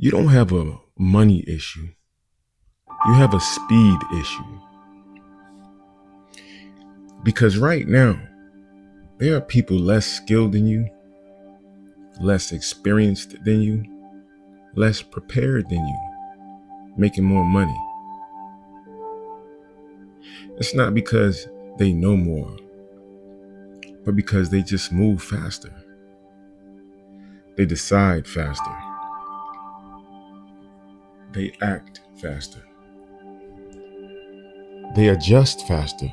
You don't have a money issue. You have a speed issue. Because right now, there are people less skilled than you, less experienced than you, less prepared than you, making more money. It's not because they know more, but because they just move faster. They decide faster. They act faster. They adjust faster.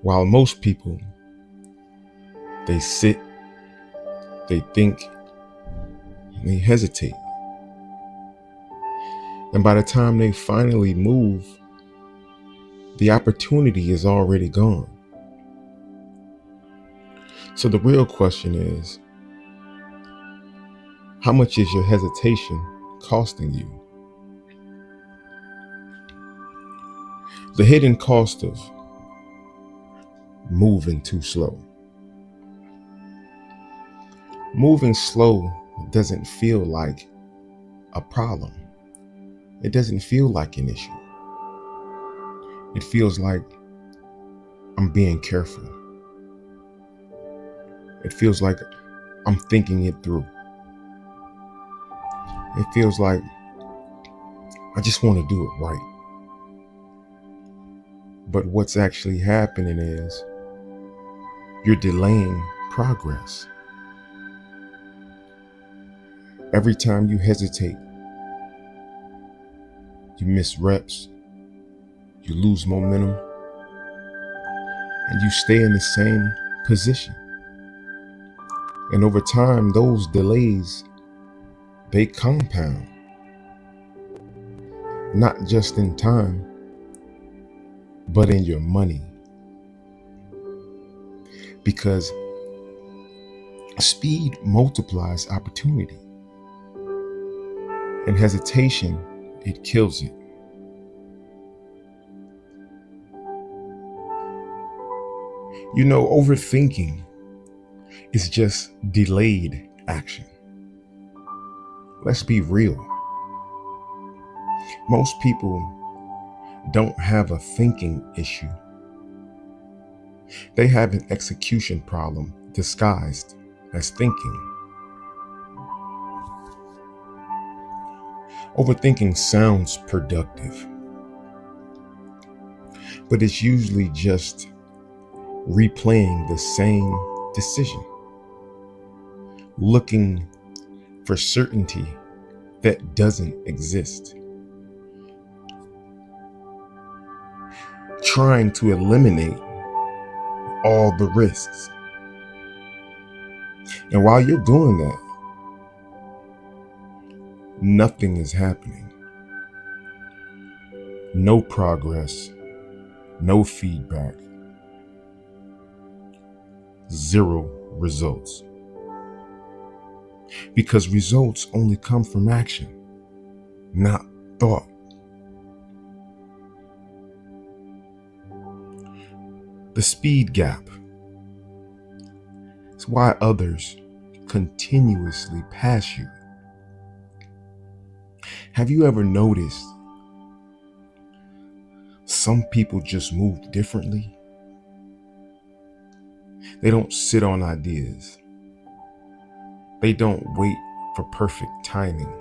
While most people, they sit, they think, and they hesitate. And by the time they finally move, the opportunity is already gone. So the real question is, how much is your hesitation costing you? The hidden cost of moving too slow. Moving slow doesn't feel like a problem. It doesn't feel like an issue. It feels like I'm being careful. It feels like I'm thinking it through. It feels like I just want to do it right. But what's actually happening is you're delaying progress. Every time you hesitate, you miss reps, you lose momentum, and you stay in the same position. And over time, those delays, they compound, not just in time, but in your money. Because speed multiplies opportunity, and hesitation, it kills it. You know, overthinking is just delayed action. Let's be real. Most people don't have a thinking issue. They have an execution problem disguised as thinking. Overthinking sounds productive, but it's usually just replaying the same decision, looking for certainty that doesn't exist, trying to eliminate all the risks. And while you're doing that, nothing is happening. No progress, no feedback, zero results. Because results only come from action, not thought. The speed gap is why others continuously pass you. Have you ever noticed some people just move differently? They don't sit on ideas. They don't wait for perfect timing.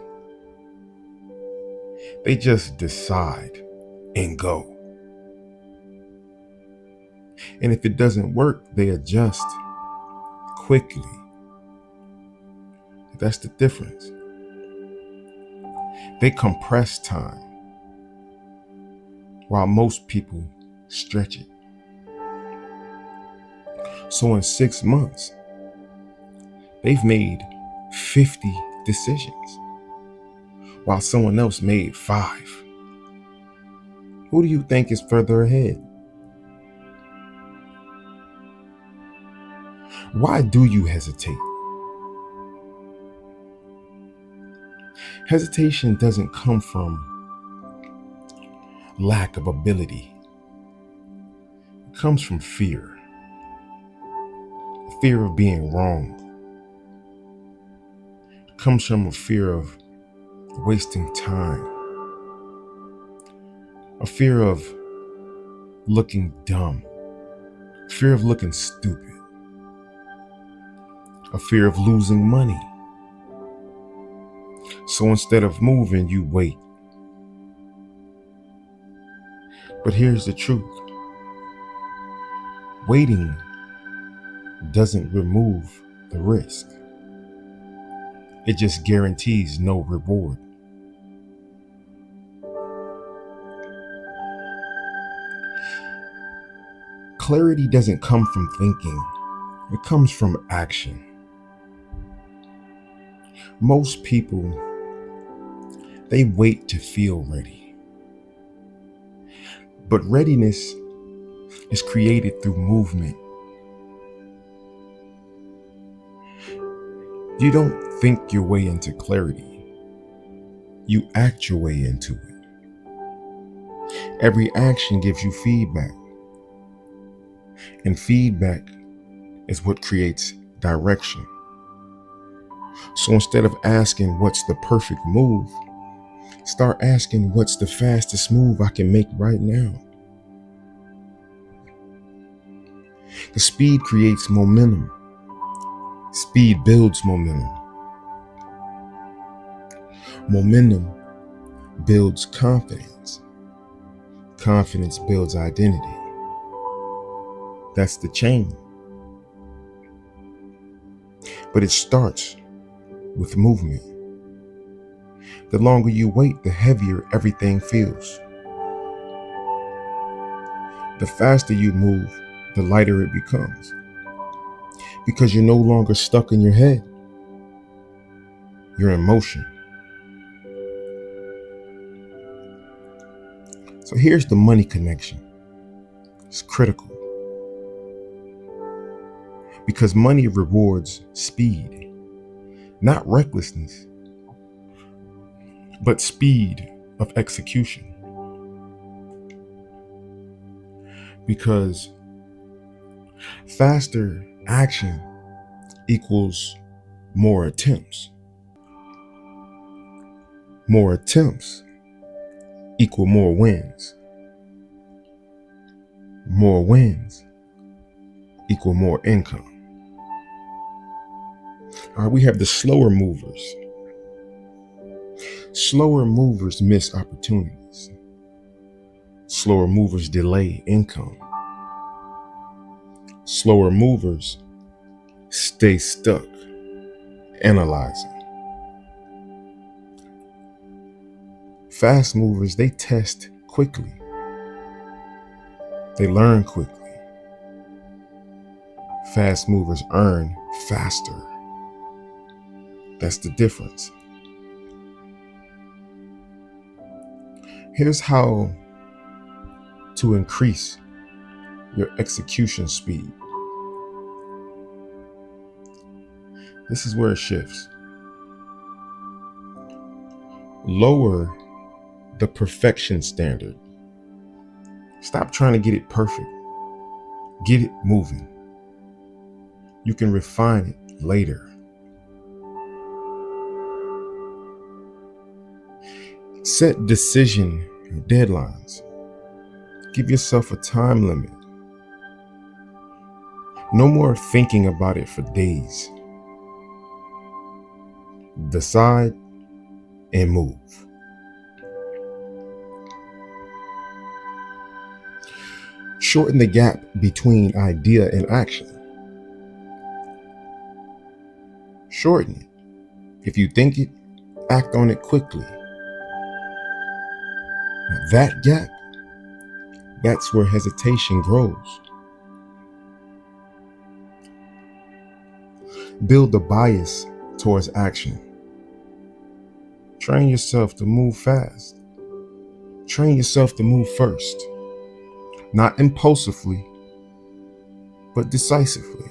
They just decide and go. And if it doesn't work, they adjust quickly. That's the difference. They compress time while most people stretch it. So in 6 months, they've made 50 decisions while someone else made 5. Who do you think is further ahead? Why do you hesitate? Hesitation doesn't come from lack of ability. It comes from fear. Fear of being wrong. It comes from a fear of wasting time, a fear of looking dumb, fear of looking stupid, a fear of losing money. So instead of moving, you wait. But here's the truth. Waiting doesn't remove the risk. It just guarantees no reward. Clarity doesn't come from thinking. It comes from action. Most people, they wait to feel ready. But readiness is created through movement. You don't think your way into clarity. You act your way into it. Every action gives you feedback. And feedback is what creates direction. So instead of asking what's the perfect move, start asking what's the fastest move I can make right now. The speed creates momentum. Speed builds momentum. Momentum builds confidence. Confidence builds identity. That's the chain. But it starts with movement. The longer you wait, the heavier everything feels. The faster you move, the lighter it becomes. Because you're no longer stuck in your head. You're in motion. So here's the money connection. It's critical. Because money rewards speed, not recklessness, but speed of execution. Because faster action equals more attempts. More attempts equal more wins. More wins equal more income. All right, we have the slower movers. Slower movers miss opportunities. Slower movers delay income. Slower movers stay stuck, analyzing. Fast movers, they test quickly. They learn quickly. Fast movers earn faster. That's the difference. Here's how to increase your execution speed. This is where it shifts. Lower the perfection standard. Stop trying to get it perfect. Get it moving. You can refine it later. Set decision deadlines. Give yourself a time limit. No more thinking about it for days. Decide and move. Shorten the gap between idea and action. Shorten it. If you think it, act on it quickly. Now that gap, that's where hesitation grows. Build the bias towards action. Train yourself to move fast. Train yourself to move first. Not impulsively, but decisively.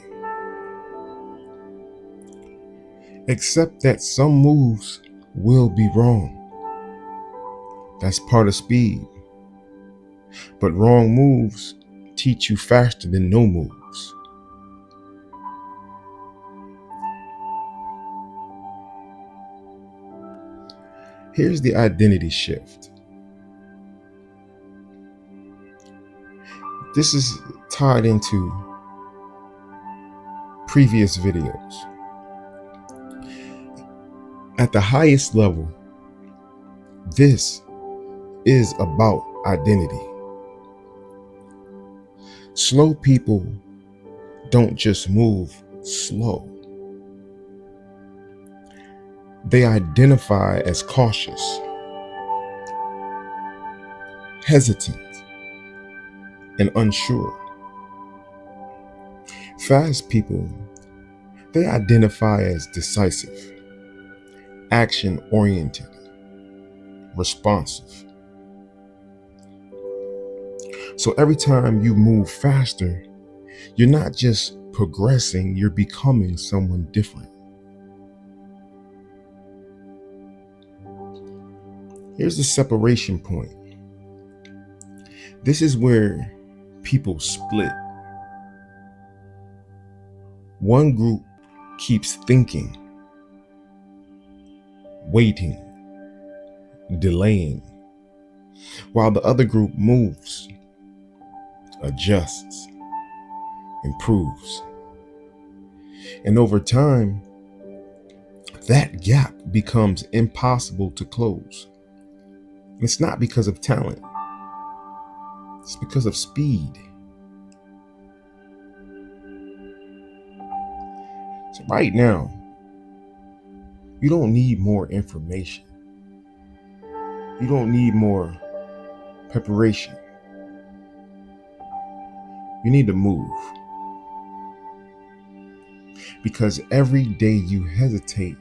Accept that some moves will be wrong. That's part of speed. But wrong moves teach you faster than no moves. Here's the identity shift. This is tied into previous videos. At the highest level, this is about identity. Slow people don't just move slow. They identify as cautious, hesitant, and unsure. Fast people, they identify as decisive, action-oriented, responsive. So every time you move faster, you're not just progressing, you're becoming someone different. Here's the separation point. This is where people split. One group keeps thinking, waiting, delaying, while the other group moves, adjusts, improves. And over time, that gap becomes impossible to close. It's not because of talent, it's because of speed. So right now, you don't need more information. You don't need more preparation. You need to move. Because every day you hesitate,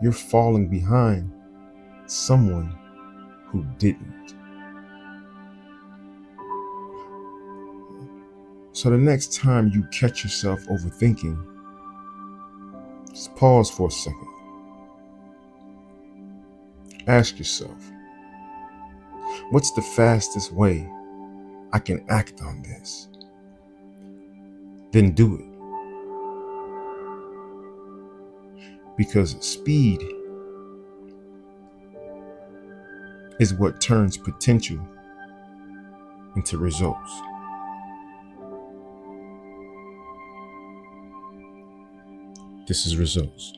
you're falling behind someone who didn't. So the next time you catch yourself overthinking, just pause for a second. Ask yourself, what's the fastest way I can act on this? Then do it. Because speed is what turns potential into results. This is Results.